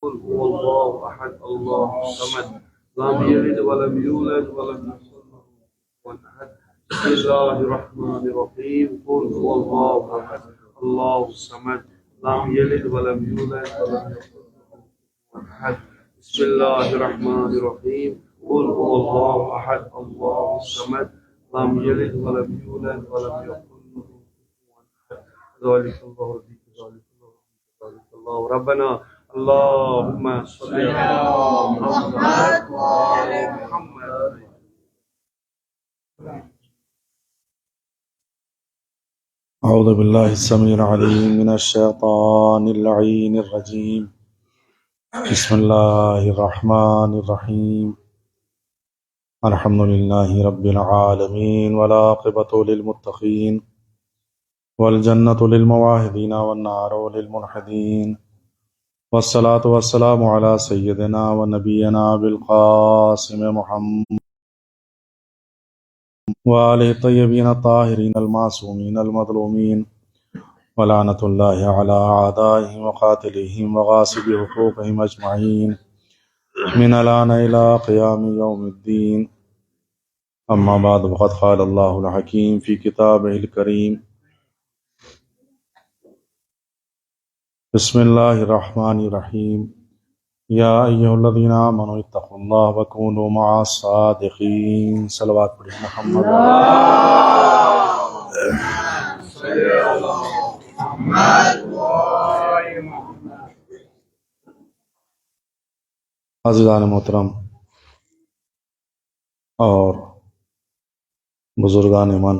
قل هو الله أحد الله الصمد لم يلد ولم يولد ولم يكن له كفوا أحد بسم الله الرحمن الرحيم قل هو الله أحد الله الصمد لم يلد ولم يولد ولم يكن له كفوا أحد بسم الله الرحمن الرحيم قل هو الله أحد الله الصمد لم يلد ولم يولد ولم يكن له كفوا أحد ذلك الله ربي ذلك الله ربنا اللهم صل على محمد وآل محمد. اعوذ باللہ السمیع العلیم من الشیطان اللعین الرجیم بسم اللہ الرحمن الرحیم الحمد للہ رب العالمین والعاقبۃ للمتقین والجنۃ للموحدین والنار للملحدین والصلاة والسلام علی سیدنا ونبینا بالقاسم محمد وآلہ الطیبین الطاہرین المعصومین المظلومین ولعنۃ اللہ علی اعدائہم وقاتلہم وغاصب حقوقہم اجمعین من الآن الی قیام یوم الدین اما بعد فقد قال اللہ الحکیم فی کتابہ الکریم بسم اللہ الرحمن الرحیم یا ایھا الذین آمنوا اتقوا اللہ وکونوا مع الصادقین صلوات پڑھیں محمد عزیزان محترم اور بزرگان من،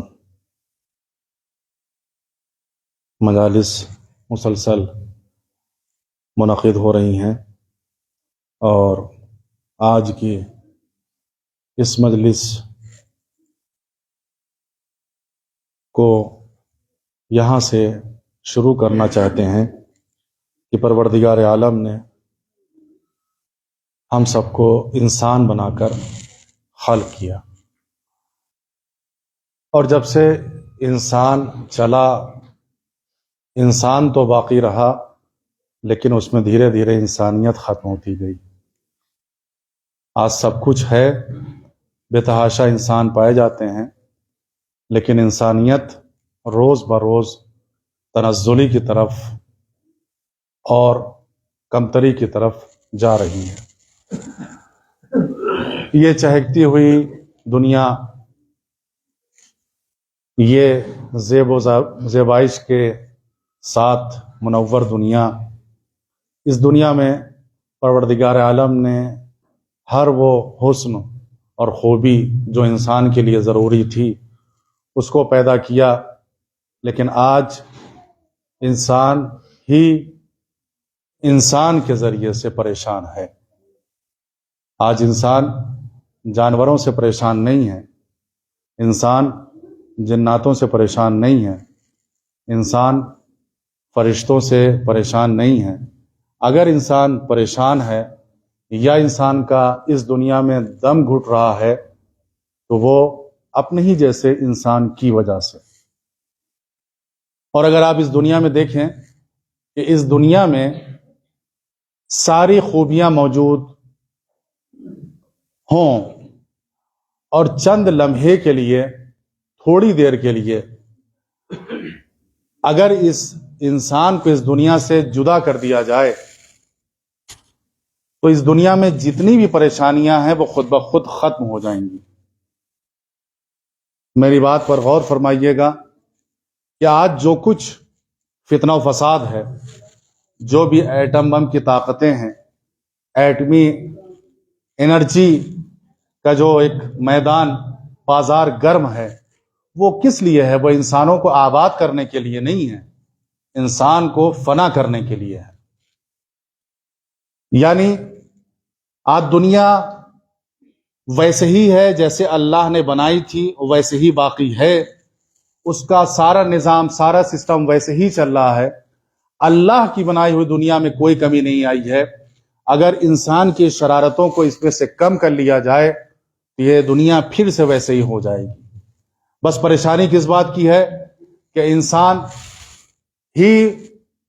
مجالس مسلسل منعقد ہو رہی ہیں اور آج کی اس مجلس کو یہاں سے شروع کرنا چاہتے ہیں کہ پروردگار عالم نے ہم سب کو انسان بنا کر خلق کیا، اور جب سے انسان چلا انسان تو باقی رہا، لیکن اس میں دھیرے دھیرے انسانیت ختم ہوتی گئی۔ آج سب کچھ ہے، بے تحاشا انسان پائے جاتے ہیں، لیکن انسانیت روز بروز تنزلی کی طرف اور کمتری کی طرف جا رہی ہے۔ یہ چہکتی ہوئی دنیا، یہ زیب و زیبائش کے ساتھ منور دنیا، اس دنیا میں پروردگار عالم نے ہر وہ حسن اور خوبی جو انسان کے لیے ضروری تھی اس کو پیدا کیا، لیکن آج انسان ہی انسان کے ذریعے سے پریشان ہے۔ آج انسان جانوروں سے پریشان نہیں ہے، انسان جناتوں سے پریشان نہیں ہے، انسان فرشتوں سے پریشان نہیں ہے۔ اگر انسان پریشان ہے یا انسان کا اس دنیا میں دم گھٹ رہا ہے تو وہ اپنے ہی جیسے انسان کی وجہ سے۔ اور اگر آپ اس دنیا میں دیکھیں کہ اس دنیا میں ساری خوبیاں موجود ہوں اور چند لمحے کے لیے، تھوڑی دیر کے لیے اگر اس انسان کو اس دنیا سے جدا کر دیا جائے تو اس دنیا میں جتنی بھی پریشانیاں ہیں وہ خود بخود ختم ہو جائیں گی۔ میری بات پر غور فرمائیے گا کہ آج جو کچھ فتنہ و فساد ہے، جو بھی ایٹم بم کی طاقتیں ہیں، ایٹمی انرجی کا جو ایک میدان بازار گرم ہے، وہ کس لیے ہے؟ وہ انسانوں کو آباد کرنے کے لیے نہیں ہے، انسان کو فنا کرنے کے لیے ہے۔ یعنی آج دنیا ویسے ہی ہے جیسے اللہ نے بنائی تھی، ویسے ہی باقی ہے، اس کا سارا نظام، سارا سسٹم ویسے ہی چل رہا ہے۔ اللہ کی بنائی ہوئی دنیا میں کوئی کمی نہیں آئی ہے۔ اگر انسان کی شرارتوں کو اس میں سے کم کر لیا جائے تو یہ دنیا پھر سے ویسے ہی ہو جائے گی۔ بس پریشانی کس بات کی ہے کہ انسان ہی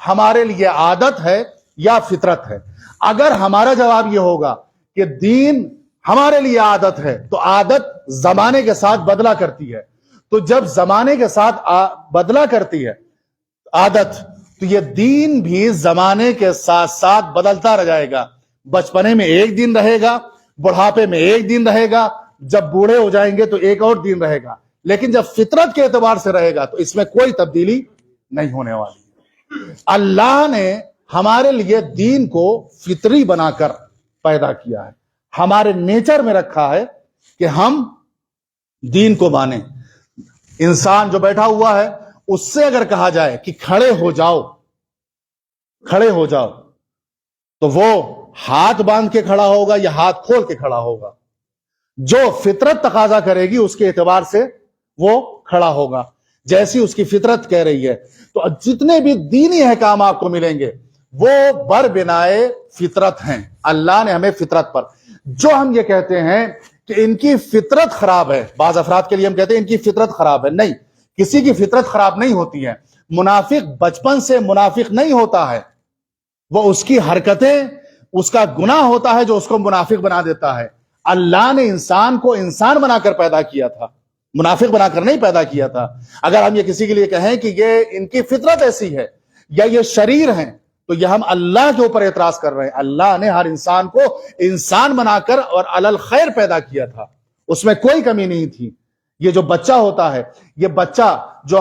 ہمارے لیے عادت ہے یا فطرت ہے؟ اگر ہمارا جواب یہ ہوگا کہ دین ہمارے لیے عادت ہے تو عادت زمانے کے ساتھ بدلا کرتی ہے، تو جب زمانے کے ساتھ بدلا کرتی ہے عادت، تو یہ دین بھی زمانے کے ساتھ ساتھ بدلتا رہ جائے گا۔ بچپنے میں ایک دن رہے گا، بڑھاپے میں ایک دن رہے گا، جب بوڑھے ہو جائیں گے تو ایک اور دن رہے گا، لیکن جب فطرت کے اعتبار سے رہے گا تو اس میں کوئی تبدیلی نہیں ہونے والی۔ اللہ نے ہمارے لیے دین کو فطری بنا کر پیدا کیا ہے، ہمارے نیچر میں رکھا ہے کہ ہم دین کو مانیں۔ انسان جو بیٹھا ہوا ہے اس سے اگر کہا جائے کہ کھڑے ہو جاؤ، کھڑے ہو جاؤ، تو وہ ہاتھ باندھ کے کھڑا ہوگا یا ہاتھ کھول کے کھڑا ہوگا؟ جو فطرت تقاضا کرے گی اس کے اعتبار سے وہ کھڑا ہوگا، جیسی اس کی فطرت کہہ رہی ہے۔ تو جتنے بھی دینی احکام آپ کو ملیں گے وہ بر بنائے فطرت ہیں۔ اللہ نے ہمیں فطرت پر، جو ہم یہ کہتے ہیں کہ ان کی فطرت خراب ہے، بعض افراد کے لیے ہم کہتے ہیں ان کی فطرت خراب ہے، نہیں، کسی کی فطرت خراب نہیں ہوتی ہے۔ منافق بچپن سے منافق نہیں ہوتا ہے، وہ اس کی حرکتیں، اس کا گناہ ہوتا ہے جو اس کو منافق بنا دیتا ہے۔ اللہ نے انسان کو انسان بنا کر پیدا کیا تھا، منافق بنا کر نہیں پیدا کیا تھا۔ اگر ہم یہ کسی کے لیے کہیں کہ یہ ان کی فطرت ایسی ہے یا یہ شریر ہیں تو یہ ہم اللہ کے اوپر اعتراض کر رہے ہیں۔ اللہ نے ہر انسان کو انسان بنا کر اور علی خیر پیدا کیا تھا، اس میں کوئی کمی نہیں تھی۔ یہ جو بچہ ہوتا ہے، یہ بچہ جو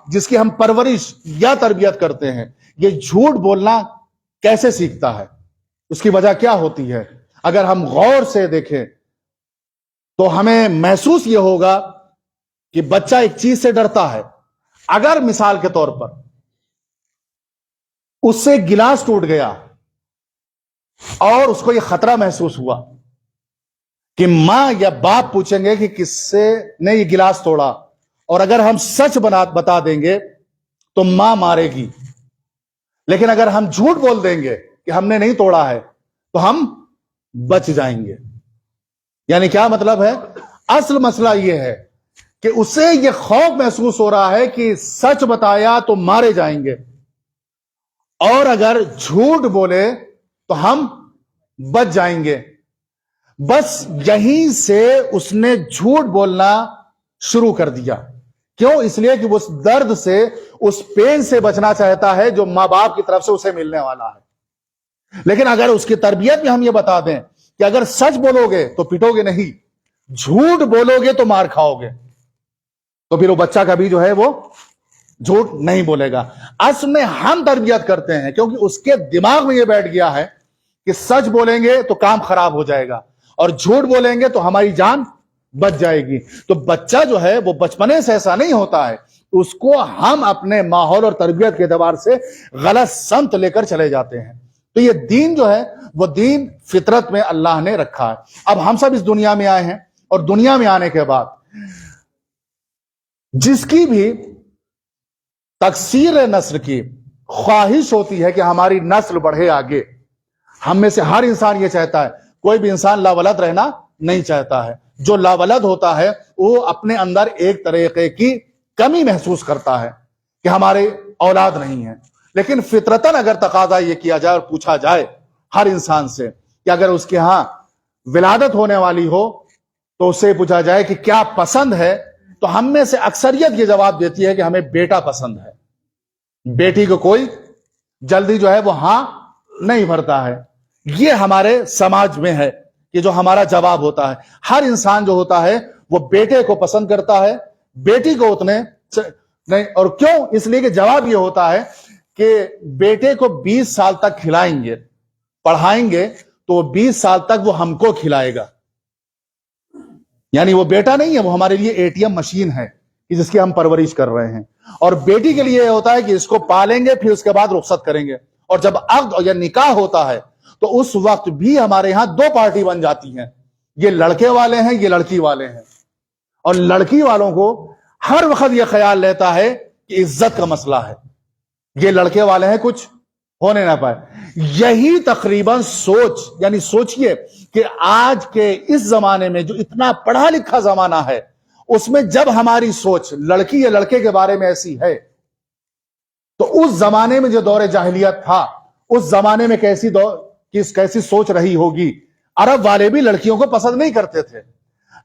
جس کی ہم پرورش یا تربیت کرتے ہیں، یہ جھوٹ بولنا کیسے سیکھتا ہے؟ اس کی وجہ کیا ہوتی ہے؟ اگر ہم غور سے دیکھیں تو ہمیں محسوس یہ ہوگا کہ بچہ ایک چیز سے ڈرتا ہے۔ اگر مثال کے طور پر اس سے گلاس ٹوٹ گیا اور اس کو یہ خطرہ محسوس ہوا کہ ماں یا باپ پوچھیں گے کہ کس سے نے یہ گلاس توڑا، اور اگر ہم سچ بتا دیں گے تو ماں مارے گی، لیکن اگر ہم جھوٹ بول دیں گے کہ ہم نے نہیں توڑا ہے تو ہم بچ جائیں گے۔ یعنی کیا مطلب ہے؟ اصل مسئلہ یہ ہے کہ اسے یہ خوف محسوس ہو رہا ہے کہ سچ بتایا تو مارے جائیں گے، اور اگر جھوٹ بولے تو ہم بچ جائیں گے۔ بس یہیں سے اس نے جھوٹ بولنا شروع کر دیا۔ کیوں؟ اس لیے کہ وہ اس درد سے، اس پین سے بچنا چاہتا ہے جو ماں باپ کی طرف سے اسے ملنے والا ہے۔ لیکن اگر اس کی تربیت میں ہم یہ بتا دیں کہ اگر سچ بولو گے تو پٹو گے نہیں، جھوٹ بولو گے تو مار کھاؤ گے، تو پھر وہ بچہ کبھی جو ہے وہ جھوٹ نہیں بولے گا۔ اصل میں ہم تربیت کرتے ہیں کیونکہ اس کے دماغ میں یہ بیٹھ گیا ہے کہ سچ بولیں گے تو کام خراب ہو جائے گا اور جھوٹ بولیں گے تو ہماری جان بچ جائے گی۔ تو بچہ جو ہے وہ بچپنے سے ایسا نہیں ہوتا ہے، اس کو ہم اپنے ماحول اور تربیت کے اعتبار سے غلط سمت لے کر چلے جاتے ہیں۔ تو یہ دین جو ہے وہ دین فطرت میں اللہ نے رکھا ہے۔ اب ہم سب اس دنیا میں آئے ہیں، اور دنیا میں آنے کے بعد جس کی بھی تکثیر نسل کی خواہش ہوتی ہے کہ ہماری نسل بڑھے آگے، ہم میں سے ہر انسان یہ چاہتا ہے، کوئی بھی انسان لاولد رہنا نہیں چاہتا ہے۔ جو لاولد ہوتا ہے وہ اپنے اندر ایک طریقے کی کمی محسوس کرتا ہے کہ ہمارے اولاد نہیں ہے۔ لیکن فطرتاً اگر تقاضا یہ کیا جائے اور پوچھا جائے ہر انسان سے کہ اگر اس کے ہاں ولادت ہونے والی ہو تو اس سے پوچھا جائے کہ کیا پسند ہے، تو ہم میں سے اکثریت یہ جواب دیتی ہے کہ ہمیں بیٹا پسند ہے۔ بیٹی کو کوئی جلدی جو ہے وہ ہاں نہیں بھرتا ہے۔ یہ ہمارے سماج میں ہے کہ جو ہمارا جواب ہوتا ہے۔ ہر انسان جو ہوتا ہے وہ بیٹے کو پسند کرتا ہے، بیٹی کو اتنے نہیں۔ اور کیوں؟ اس لیے کہ جواب یہ ہوتا ہے کہ بیٹے کو 20 سال تک کھلائیں گے، پڑھائیں گے تو وہ 20 سال تک وہ ہم کو کھلائے گا۔ یعنی وہ بیٹا نہیں ہے، وہ ہمارے لیے ATM مشین ہے جس کی ہم پرورش کر رہے ہیں۔ اور بیٹی کے لیے یہ ہوتا ہے کہ اس کو پالیں گے، پھر اس کے بعد رخصت کریں گے، اور جب عقد یا نکاح ہوتا ہے تو اس وقت بھی ہمارے یہاں 2 پارٹی بن جاتی ہیں، یہ لڑکے والے ہیں، یہ لڑکی والے ہیں۔ اور لڑکی والوں کو ہر وقت یہ خیال رہتا ہے کہ عزت کا مسئلہ ہے، یہ لڑکے والے ہیں کچھ ہونے نہ پائے۔ یہی تقریباً سوچ، یعنی سوچئے کہ آج کے اس زمانے میں جو اتنا پڑھا لکھا زمانہ ہے، اس میں جب ہماری سوچ لڑکی یا لڑکے کے بارے میں ایسی ہے تو اس زمانے میں جو دور جاہلیت تھا اس زمانے میں کیسی سوچ رہی ہوگی. عرب والے بھی لڑکیوں کو پسند نہیں کرتے تھے,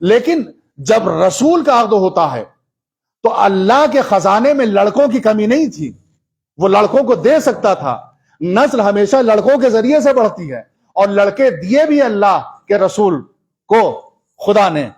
لیکن جب رسول کا عہد ہوتا ہے تو اللہ کے خزانے میں لڑکوں کی کمی نہیں تھی, وہ لڑکوں کو دے سکتا تھا. نسل ہمیشہ لڑکوں کے ذریعے سے بڑھتی ہے, اور لڑکے دیے بھی اللہ کے رسول کو خدا نے.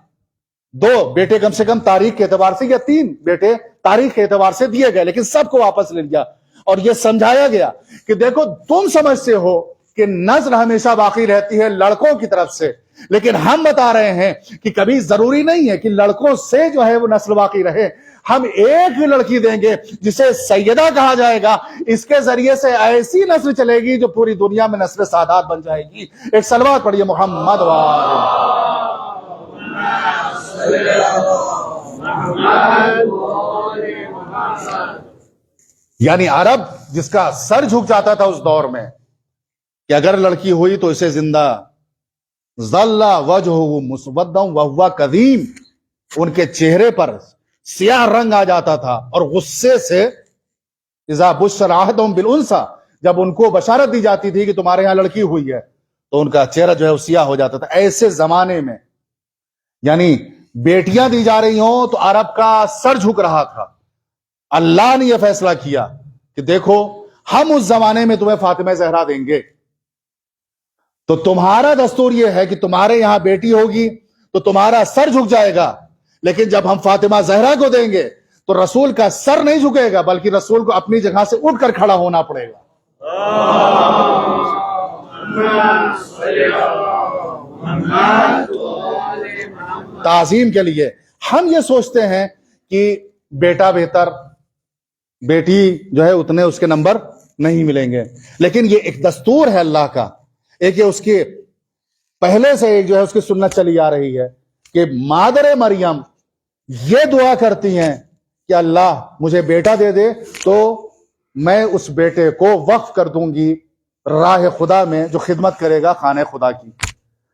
2 بیٹے کم سے کم تاریخ کے اعتبار سے, یا 3 بیٹے تاریخ کے اعتبار سے دیے گئے, لیکن سب کو واپس لے لیا اور یہ سمجھایا گیا کہ دیکھو تم سمجھتے ہو کہ نسل ہمیشہ باقی رہتی ہے لڑکوں کی طرف سے, لیکن ہم بتا رہے ہیں کہ کبھی ضروری نہیں ہے کہ لڑکوں سے جو ہے وہ نسل باقی رہے. ہم ایک ہی لڑکی دیں گے جسے سیدہ کہا جائے گا, اس کے ذریعے سے ایسی نسل چلے گی جو پوری دنیا میں نسل سعادت بن جائے گی. ایک صلوات پڑھیے محمد یعنی عرب جس کا سر جھک جاتا تھا اس دور میں کہ اگر لڑکی ہوئی تو اسے زندہ, ظل وجهه مسودا وهو کظیم, ان کے چہرے پر سیاہ رنگ آ جاتا تھا اور غصے سے. اذا بشر احدهم بالانثى, جب ان کو بشارت دی جاتی تھی کہ تمہارے ہاں لڑکی ہوئی ہے تو ان کا چہرہ جو ہے وہ سیاہ ہو جاتا تھا. ایسے زمانے میں یعنی بیٹیاں دی جا رہی ہوں تو عرب کا سر جھک رہا تھا. اللہ نے یہ فیصلہ کیا کہ دیکھو ہم اس زمانے میں تمہیں فاطمہ زہرا دیں گے, تو تمہارا دستور یہ ہے کہ تمہارے یہاں بیٹی ہوگی تو تمہارا سر جھک جائے گا, لیکن جب ہم فاطمہ زہرا کو دیں گے تو رسول کا سر نہیں جھکے گا, بلکہ رسول کو اپنی جگہ سے اٹھ کر کھڑا ہونا پڑے گا. تعظیم کے لیے ہم یہ سوچتے ہیں کہ بیٹا بہتر, بیٹی جو ہے اتنے اس کے نمبر نہیں ملیں گے, لیکن یہ ایک دستور ہے اللہ کا. ایک یہ اس کے پہلے سے ایک جو ہے اس کی سنت چلی آ رہی ہے کہ مادر مریم یہ دعا کرتی ہیں کہ اللہ مجھے بیٹا دے دے تو میں اس بیٹے کو وقف کر دوں گی راہ خدا میں جو خدمت کرے گا خانہ خدا کی.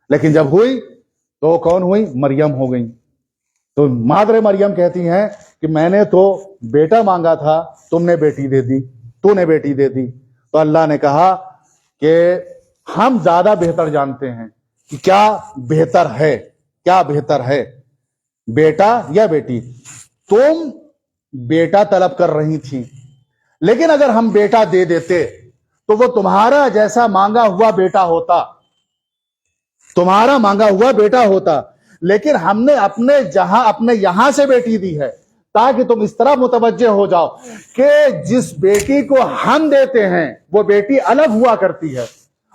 لیکن جب ہوئی تو کون ہوئی؟ مریم ہو گئی. تو مادر مریم کہتی ہیں کہ میں نے تو بیٹا مانگا تھا, تم نے بیٹی دے دی, تو نے بیٹی دے دی. تو اللہ نے کہا کہ ہم زیادہ بہتر جانتے ہیں کہ کیا بہتر ہے, کیا بہتر ہے, بیٹا یا بیٹی. تم بیٹا طلب کر رہی تھی, لیکن اگر ہم بیٹا دے دیتے تو وہ تمہارا جیسا مانگا ہوا بیٹا ہوتا, تمہارا مانگا ہوا بیٹا ہوتا. لیکن ہم نے اپنے یہاں سے بیٹی دی ہے تاکہ تم اس طرح متوجہ ہو جاؤ کہ جس بیٹی کو ہم دیتے ہیں وہ بیٹی الگ ہوا کرتی ہے,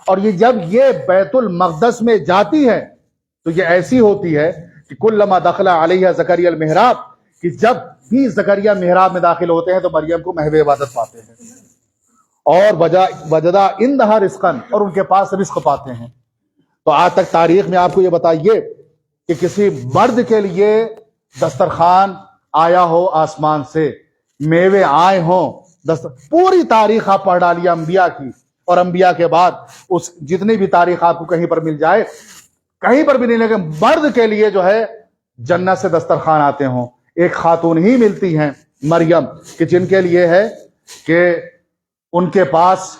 اور یہ جب یہ بیت المقدس میں جاتی ہے تو یہ ایسی ہوتی ہے کہ کلما دخل علیہ زکریا المحراب, کہ جب بھی زکریا محراب میں داخل ہوتے ہیں تو مریم کو محو عبادت پاتے ہیں, اور وجدا عندہا رزقا, اور ان کے پاس رزق پاتے ہیں. تو آج تک تاریخ میں آپ کو یہ بتائیے کہ کسی مرد کے لیے دسترخوان آیا ہو آسمان سے, میوے آئے ہوں, پوری تاریخ آپ پڑھ ڈالیے انبیاء کی, اور انبیاء کے بعد اس جتنی بھی تاریخ آپ کو کہیں پر مل جائے, کہیں پر بھی نہیں لگے مرد کے لیے جو ہے جنت سے دسترخوان آتے ہوں. ایک خاتون ہی ملتی ہیں مریم کہ جن کے لیے ہے کہ ان کے پاس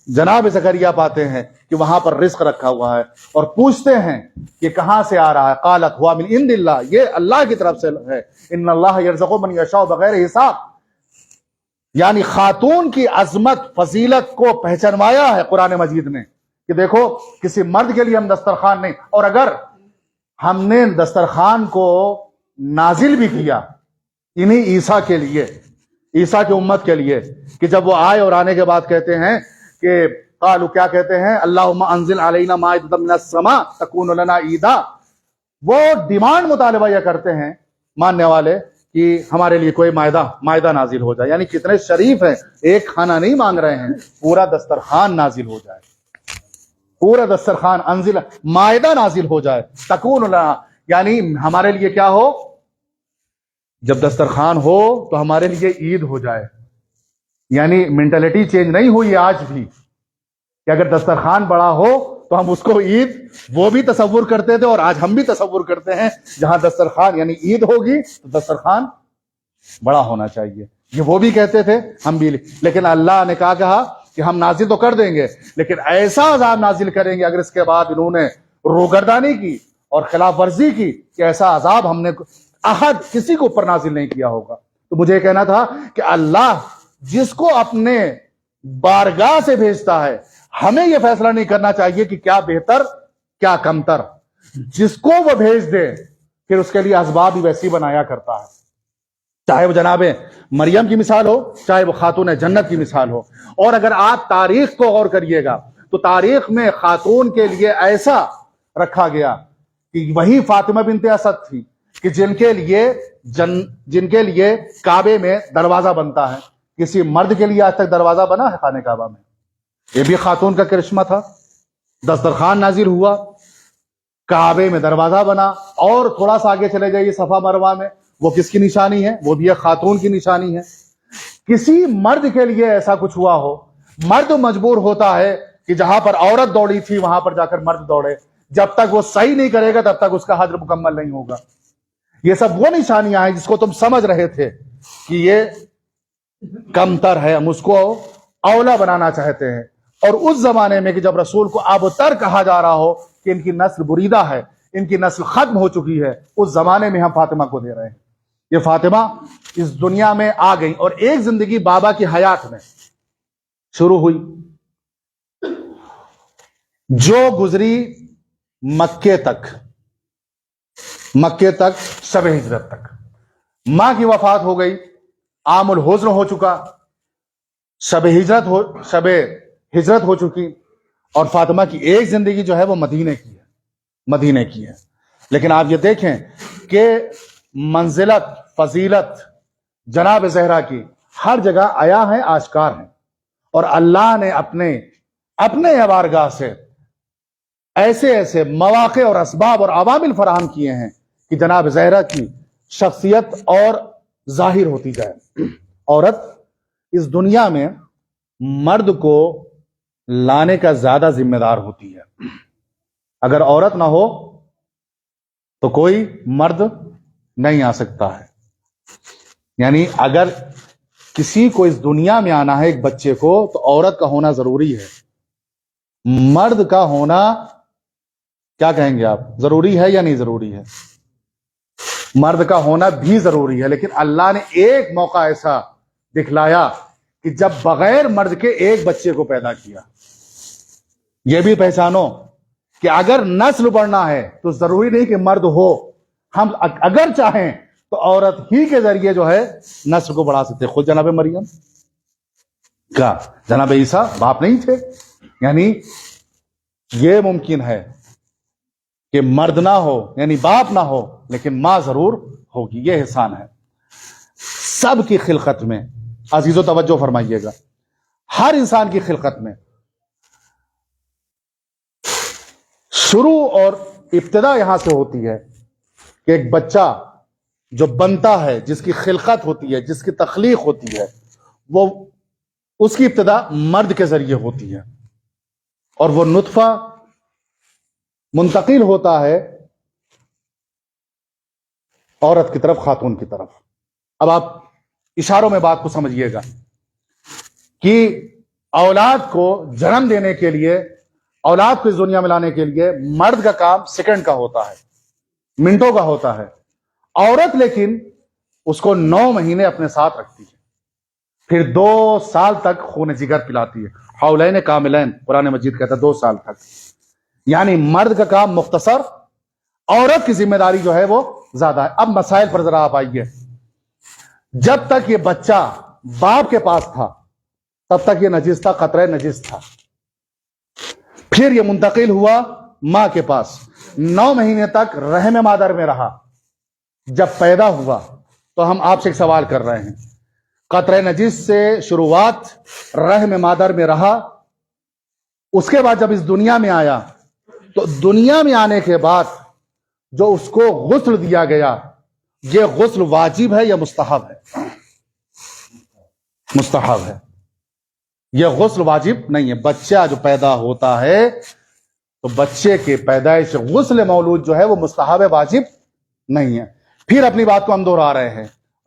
جناب زکریا پاتے ہیں کہ وہاں پر رزق رکھا ہوا ہے, اور پوچھتے ہیں کہ کہاں سے آ رہا ہے, قالت ہوا من عند اللہ, یہ اللہ کی طرف سے ہے, ان اللہ یرزق من یشاء بغیر حساب. یعنی خاتون کی عظمت فضیلت کو پہچانوایا ہے قرآن مجید نے کہ دیکھو کسی مرد کے لیے ہم دسترخوان نہیں, اور اگر ہم نے دسترخوان کو نازل بھی کیا انہی عیسیٰ کے لیے, عیسیٰ کی امت کے لیے, کہ جب وہ آئے اور آنے کے بعد کہتے ہیں کہ قالوا, کیا کہتے ہیں, اللہم انزل علینا مائدۃ من السماء تکون لنا عیدا. وہ ڈیمانڈ مطالبہ یہ کرتے ہیں ماننے والے کہ ہمارے لیے کوئی مائدہ نازل ہو جائے. یعنی کتنے شریف ہیں, ایک کھانا نہیں مانگ رہے ہیں, پورا دسترخوان نازل ہو جائے, پورا دسترخوان انزل مائدہ نازل ہو جائے. تکون لنا یعنی ہمارے لیے کیا ہو, جب دسترخوان ہو تو ہمارے لیے عید ہو جائے. یعنی مینٹلٹی چینج نہیں ہوئی آج بھی کہ اگر دسترخوان بڑا ہو تو ہم اس کو عید, وہ بھی تصور کرتے تھے اور آج ہم بھی تصور کرتے ہیں, جہاں دسترخوان یعنی عید ہوگی تو دسترخوان بڑا ہونا چاہیے. یہ وہ بھی کہتے تھے ہم بھی، لیکن اللہ نے کہا کہ ہم نازل تو کر دیں گے لیکن ایسا عذاب نازل کریں گے اگر اس کے بعد انہوں نے روگردانی کی اور خلاف ورزی کی کہ ایسا عذاب ہم نے احد کسی کو اوپر نازل نہیں کیا ہوگا۔ تو مجھے یہ کہنا تھا کہ اللہ جس کو اپنے بارگاہ سے بھیجتا ہے ہمیں یہ فیصلہ نہیں کرنا چاہیے کہ کیا بہتر کیا کمتر، جس کو وہ بھیج دے پھر اس کے لیے اسباب بھی ویسی بنایا کرتا ہے، چاہے وہ جناب مریم کی مثال ہو چاہے وہ خاتون جنت کی مثال ہو۔ اور اگر آپ تاریخ کو غور کریے گا تو تاریخ میں خاتون کے لیے ایسا رکھا گیا کہ وہی فاطمہ بنت اسد تھی کہ جن کے لیے کعبے میں دروازہ بنتا ہے، کسی مرد کے لیے آج تک دروازہ بنا ہے خانہ کعبہ میں؟ یہ بھی خاتون کا کرشمہ تھا۔ دسترخوان نازل ہوا، کعبے میں دروازہ بنا، اور تھوڑا سا آگے چلے جائیے صفا مروہ میں، وہ کس کی نشانی ہے؟ وہ بھی ایک خاتون کی نشانی ہے۔ کسی مرد کے لیے ایسا کچھ ہوا ہو، مرد مجبور ہوتا ہے کہ جہاں پر عورت دوڑی تھی وہاں پر جا کر مرد دوڑے، جب تک وہ صحیح نہیں کرے گا تب تک اس کا حج مکمل نہیں ہوگا۔ یہ سب وہ نشانیاں ہیں جس کو تم سمجھ رہے تھے کہ یہ کمتر ہے، ہم اس کو اولا بنانا چاہتے ہیں۔ اور اس زمانے میں کہ جب رسول کو ابتر کہا جا رہا ہو کہ ان کی نسل بریدہ ہے، ان کی نسل ختم ہو چکی ہے، اس زمانے میں ہم فاطمہ کو دے رہے ہیں۔ یہ فاطمہ اس دنیا میں آ گئی اور ایک زندگی بابا کی حیات میں شروع ہوئی جو گزری مکے تک شب ہجرت تک۔ ماں کی وفات ہو گئی، عام الحزن ہو چکا، شب ہجرت ہو چکی، اور فاطمہ کی ایک زندگی جو ہے وہ مدینے کی ہے۔ لیکن آپ یہ دیکھیں کہ منزلت فضیلت جناب زہرا کی ہر جگہ آیا ہے، آشکار ہے، اور اللہ نے اپنے بارگاہ سے ایسے مواقع اور اسباب اور عوامل فراہم کیے ہیں کہ جناب زہرا کی شخصیت اور ظاہر ہوتی جائے۔ عورت اس دنیا میں مرد کو لانے کا زیادہ ذمہ دار ہوتی ہے۔ اگر عورت نہ ہو تو کوئی مرد نہیں آ سکتا ہے، یعنی اگر کسی کو اس دنیا میں آنا ہے ایک بچے کو تو عورت کا ہونا ضروری ہے۔ مرد کا ہونا کیا کہیں گے آپ، ضروری ہے یا نہیں ضروری ہے؟ مرد کا ہونا بھی ضروری ہے، لیکن اللہ نے ایک موقع ایسا دکھلایا کہ جب بغیر مرد کے ایک بچے کو پیدا کیا۔ یہ بھی پہچانو کہ اگر نسل بڑھنا ہے تو ضروری نہیں کہ مرد ہو، ہم اگر چاہیں تو عورت ہی کے ذریعے جو ہے نسل کو بڑھا سکتے۔ خود جناب مریم کا جناب عیسیٰ باپ نہیں تھے، یعنی یہ ممکن ہے کہ مرد نہ ہو یعنی باپ نہ ہو لیکن ماں ضرور ہوگی۔ یہ احسان ہے سب کی خلقت میں۔ عزیز و توجہ فرمائیے گا، ہر انسان کی خلقت میں شروع اور ابتدا یہاں سے ہوتی ہے کہ ایک بچہ جو بنتا ہے، جس کی خلقت ہوتی ہے، جس کی تخلیق ہوتی ہے، وہ اس کی ابتدا مرد کے ذریعے ہوتی ہے، اور وہ نطفہ منتقل ہوتا ہے عورت کی طرف، خاتون کی طرف۔ اب آپ اشاروں میں بات کو سمجھیے گا کہ اولاد کو جنم دینے کے لیے، اولاد کو اس دنیا میں لانے کے لیے مرد کا کام سیکنڈ کا ہوتا ہے، منٹوں کا ہوتا ہے۔ عورت لیکن اس کو 9 مہینے اپنے ساتھ رکھتی ہے، پھر 2 سال تک خون جگر پلاتی ہے۔ حولین کاملین قرآن مجید کہتا ہے 2 سال تک، یعنی مرد کا کام مختصر، عورت کی ذمہ داری جو ہے وہ زیادہ ہے۔ اب مسائل پر ذرا آپ آئیے۔ جب تک یہ بچہ باپ کے پاس تھا تب تک یہ نجس تھا، قطرہ نجس تھا، پھر یہ منتقل ہوا ماں کے پاس، 9 مہینے تک رحم مادر میں رہا۔ جب پیدا ہوا تو ہم آپ سے ایک سوال کر رہے ہیں، قطرہ نجس سے شروعات رحم مادر میں رہا، اس کے بعد جب اس دنیا میں آیا تو دنیا میں آنے کے بعد جو اس کو غسل دیا گیا، یہ غسل واجب ہے یا مستحب ہے؟ مستحب ہے، یہ غسل واجب نہیں ہے۔ بچہ جو پیدا ہوتا ہے تو بچے کے پیدائش غسل مولود جو ہے وہ مستحب ہے، واجب نہیں ہے۔ پھر اپنی بات کو ہم دوہرا رہے ہیں،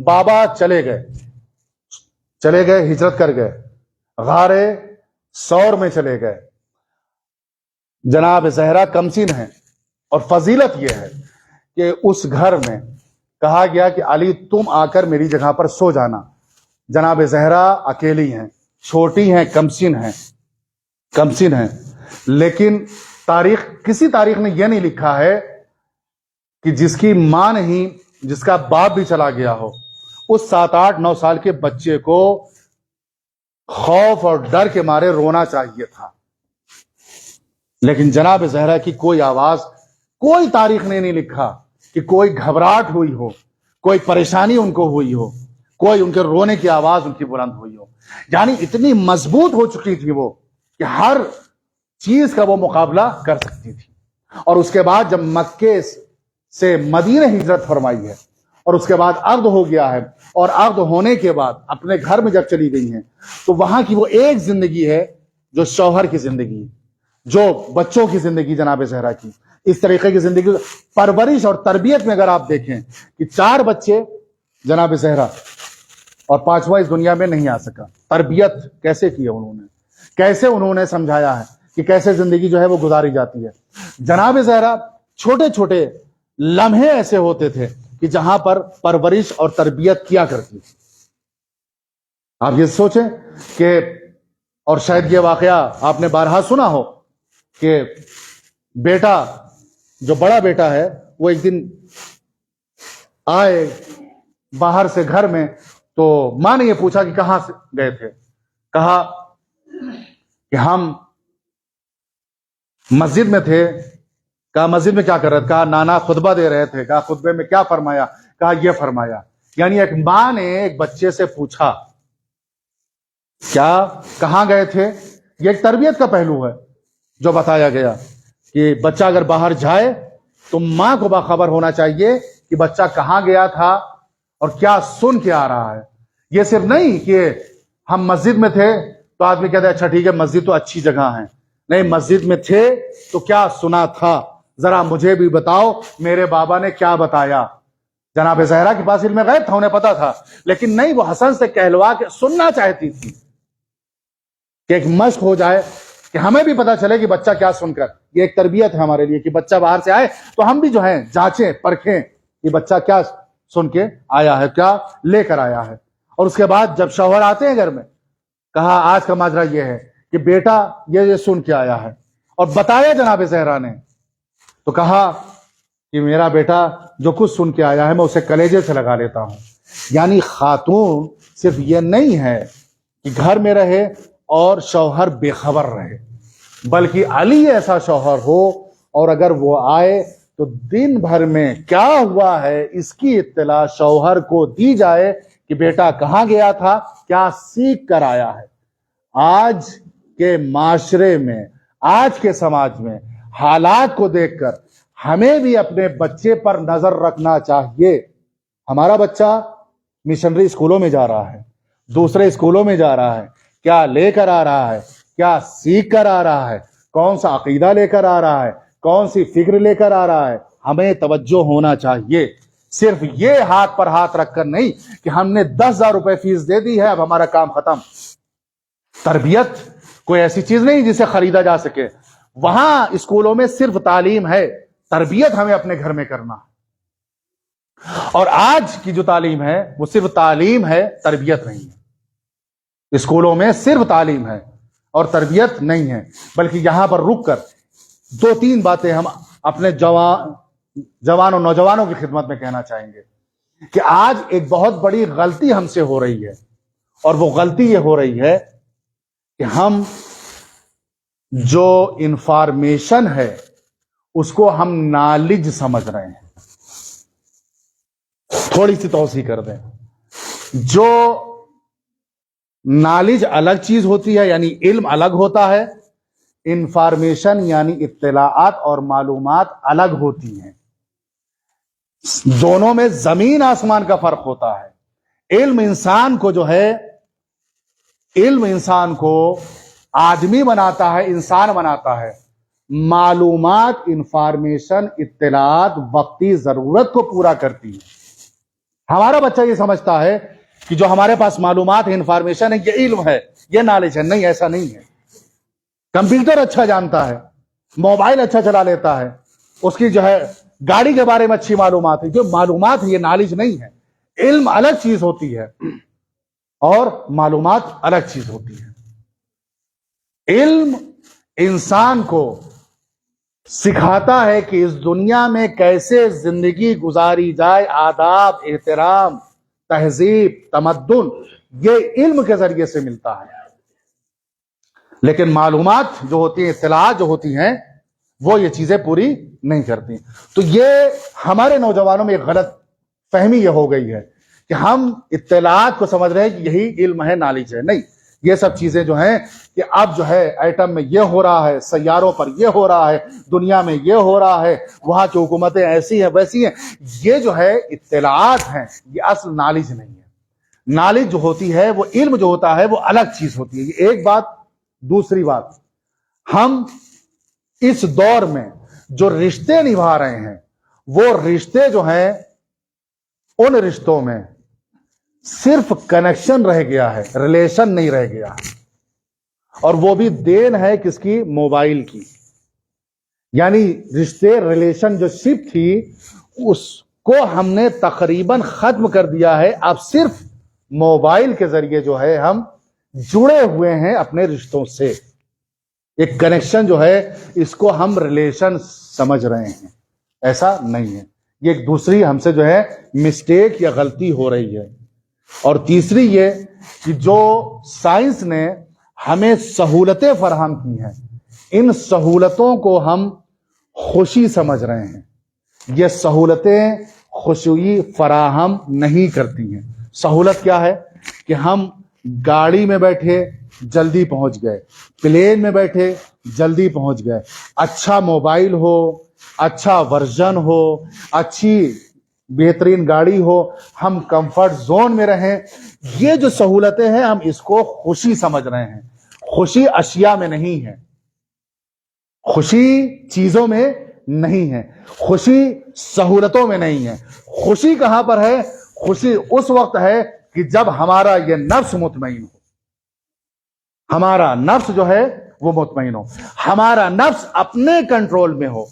بابا چلے گئے، ہجرت کر گئے، غار ثور میں چلے گئے. جناب زہرا کمسن ہیں، اور فضیلت یہ ہے کہ اس گھر میں کہا گیا کہ علی تم آ کر میری جگہ پر سو جانا. جناب زہرا اکیلی ہیں، چھوٹی ہیں، کمسن ہیں، لیکن کسی تاریخ نے یہ نہیں لکھا ہے کہ جس کی ماں نہیں، جس کا باپ بھی چلا گیا ہو، اس 7 8 9 سال کے بچے کو خوف اور ڈر کے مارے رونا چاہیے تھا. لیکن جناب زہرا کی کوئی آواز، کوئی تاریخ نے نہیں لکھا کہ کوئی گھبراہٹ ہوئی ہو، کوئی پریشانی ان کو ہوئی ہو، کوئی ان کے رونے کی آواز ان کی بلند ہوئی ہو. یعنی اتنی مضبوط ہو چکی تھی وہ کہ ہر چیز کا وہ مقابلہ کر سکتی تھی. اور اس کے بعد جب مکے سے مدینہ ہجرت فرمائی ہے، اور اس کے بعد عقد ہو گیا ہے، اور عقد ہونے کے بعد اپنے گھر میں جب چلی گئی ہیں، تو وہاں کی وہ ایک زندگی ہے جو شوہر کی زندگی، جو بچوں کی زندگی جناب زہرا کی. اس طریقے کی زندگی، پرورش اور تربیت میں اگر آپ دیکھیں کہ 4 بچے جناب زہرا، اور 5واں اس دنیا میں نہیں آ سکا. تربیت کیسے کی ہے انہوں نے، کیسے انہوں نے سمجھایا ہے کہ کیسے زندگی جو ہے وہ گزاری جاتی ہے. جناب زہرا چھوٹے چھوٹے لمحے ایسے ہوتے تھے کہ جہاں پر پرورش اور تربیت کیا کرتی تھی. آپ یہ سوچیں کہ، اور شاید یہ واقعہ آپ نے بارہا سنا ہو کہ بیٹا، جو بڑا بیٹا ہے، وہ ایک دن آئے باہر سے گھر میں، تو ماں نے یہ پوچھا کہ کہاں سے گئے تھے. کہا کہ ہم مسجد میں تھے. کہا مسجد میں کیا کر رہے تھے؟ کہا نانا خطبہ دے رہے تھے. کہا خطبے میں کیا فرمایا؟ کہا یہ فرمایا. یعنی ایک ماں نے ایک بچے سے پوچھا کیا، کہاں گئے تھے. یہ ایک تربیت کا پہلو ہے جو بتایا گیا کہ بچہ اگر باہر جائے تو ماں کو باخبر ہونا چاہیے کہ بچہ کہاں گیا تھا اور کیا سن کے آ رہا ہے. یہ صرف نہیں کہ ہم مسجد میں تھے تو آدمی کہتے ہیں اچھا ٹھیک ہے مسجد تو اچھی جگہ ہے. نہیں، مسجد میں تھے تو کیا سنا تھا، ذرا مجھے بھی بتاؤ، میرے بابا نے کیا بتایا. جناب زہرا کے پاس علم غیب تھا، انہیں پتا تھا، لیکن نہیں، وہ حسن سے کہلوا کے سننا چاہتی تھی کہ ایک مشق ہو جائے کہ ہمیں بھی پتا چلے کہ بچہ کیا سن کر. یہ ایک تربیت ہے ہمارے لیے کہ بچہ باہر سے آئے تو ہم بھی جو ہیں جانچیں پرکھیں کہ بچہ کیا سن کے آیا ہے، کیا لے کر آیا ہے. اور اس کے بعد جب شوہر آتے ہیں گھر میں، کہا آج کا ماجرا یہ ہے کہ بیٹا یہ سن کے آیا ہے، اور بتایا جناب زہرا نے. تو کہا کہ میرا بیٹا جو کچھ سن کے آیا ہے میں اسے کلیجے سے لگا لیتا ہوں. یعنی خاتون صرف یہ نہیں ہے کہ گھر میں رہے اور شوہر بے خبر رہے، بلکہ علی ایسا شوہر ہو، اور اگر وہ آئے تو دن بھر میں کیا ہوا ہے اس کی اطلاع شوہر کو دی جائے کہ بیٹا کہاں گیا تھا، کیا سیکھ کر آیا ہے. آج کے معاشرے میں، آج کے سماج میں حالات کو دیکھ کر ہمیں بھی اپنے بچے پر نظر رکھنا چاہیے. ہمارا بچہ مشنری اسکولوں میں جا رہا ہے، دوسرے اسکولوں میں جا رہا ہے، کیا لے کر آ رہا ہے، کیا سیکھ کر آ رہا ہے، کون سا عقیدہ لے کر آ رہا ہے، کون سی فکر لے کر آ رہا ہے. ہمیں توجہ ہونا چاہیے. صرف یہ ہاتھ پر ہاتھ رکھ کر نہیں کہ ہم نے 10,000 روپے فیس دے دی ہے اب ہمارا کام ختم. تربیت کوئی ایسی چیز نہیں جسے خریدا جا سکے. وہاں اسکولوں میں صرف تعلیم ہے، تربیت ہمیں اپنے گھر میں کرنا. اور آج کی جو تعلیم ہے وہ صرف تعلیم ہے، تربیت نہیں ہے. اسکولوں میں صرف تعلیم ہے اور تربیت نہیں ہے. بلکہ یہاں پر رک کر 2-3 باتیں ہم اپنے جوان اور نوجوانوں کی خدمت میں کہنا چاہیں گے کہ آج ایک بہت بڑی غلطی ہم سے ہو رہی ہے، اور وہ غلطی یہ ہو رہی ہے کہ ہم جو انفارمیشن ہے اس کو ہم نالج سمجھ رہے ہیں. تھوڑی سی توضیح کر دیں. جو نالج الگ چیز ہوتی ہے، یعنی علم الگ ہوتا ہے. انفارمیشن یعنی اطلاعات اور معلومات الگ ہوتی ہیں. دونوں میں زمین آسمان کا فرق ہوتا ہے. علم انسان کو جو ہے، علم انسان کو آدمی بناتا ہے، انسان بناتا ہے. معلومات، انفارمیشن، اطلاعات وقتی ضرورت کو پورا کرتی ہیں. ہمارا بچہ یہ سمجھتا ہے کہ جو ہمارے پاس معلومات ہے، انفارمیشن ہے، یہ علم ہے، یہ نالج ہے. نہیں، ایسا نہیں ہے. کمپیوٹر اچھا جانتا ہے، موبائل اچھا چلا لیتا ہے، اس کی جو ہے گاڑی کے بارے میں اچھی معلومات ہے. جو معلومات ہے یہ نالج نہیں ہے. علم الگ چیز ہوتی ہے اور معلومات الگ چیز ہوتی ہے. علم انسان کو سکھاتا ہے کہ اس دنیا میں کیسے زندگی گزاری جائے، آداب، احترام، تہذیب، تمدن، یہ علم کے ذریعے سے ملتا ہے. لیکن معلومات جو ہوتی ہیں، اطلاعات جو ہوتی ہیں، وہ یہ چیزیں پوری نہیں کرتی. تو یہ ہمارے نوجوانوں میں ایک غلط فہمی یہ ہو گئی ہے کہ ہم اطلاعات کو سمجھ رہے ہیں کہ یہی علم ہے، نالج ہے. نہیں، یہ سب چیزیں جو ہیں کہ اب جو ہے ایٹم میں یہ ہو رہا ہے، سیاروں پر یہ ہو رہا ہے، دنیا میں یہ ہو رہا ہے، وہاں کی حکومتیں ایسی ہیں ویسی ہیں، یہ جو ہے اطلاعات ہیں، یہ اصل نالج نہیں ہے. نالج جو ہوتی ہے، وہ علم جو ہوتا ہے، وہ الگ چیز ہوتی ہے. یہ ایک بات. دوسری بات، ہم اس دور میں جو رشتے نبھا رہے ہیں، وہ رشتے جو ہیں، ان رشتوں میں صرف کنیکشن رہ گیا ہے، ریلیشن نہیں رہ گیا. اور وہ بھی دین ہے کس کی؟ موبائل کی. یعنی رشتے، ریلیشن جو شپ تھی، اس کو ہم نے تقریباً ختم کر دیا ہے. اب صرف موبائل کے ذریعے جو ہے ہم جڑے ہوئے ہیں اپنے رشتوں سے. ایک کنیکشن جو ہے، اس کو ہم ریلیشن سمجھ رہے ہیں. ایسا نہیں ہے. یہ ایک دوسری ہم سے جو ہے مسٹیک یا غلطی ہو رہی ہے. اور تیسری یہ کہ جو سائنس نے ہمیں سہولتیں فراہم کی ہیں، ان سہولتوں کو ہم خوشی سمجھ رہے ہیں. یہ سہولتیں خوشی فراہم نہیں کرتی ہیں. سہولت کیا ہے کہ ہم گاڑی میں بیٹھے جلدی پہنچ گئے، پلین میں بیٹھے جلدی پہنچ گئے، اچھا موبائل ہو، اچھا ورژن ہو، اچھی بہترین گاڑی ہو، ہم کمفرٹ زون میں رہیں. یہ جو سہولتیں ہیں، ہم اس کو خوشی سمجھ رہے ہیں. خوشی اشیاء میں نہیں ہے، خوشی چیزوں میں نہیں ہے، خوشی سہولتوں میں نہیں ہے. خوشی کہاں پر ہے؟ خوشی اس وقت ہے کہ جب ہمارا یہ نفس مطمئن ہو. ہمارا نفس جو ہے وہ مطمئن ہو، ہمارا نفس اپنے کنٹرول میں ہو،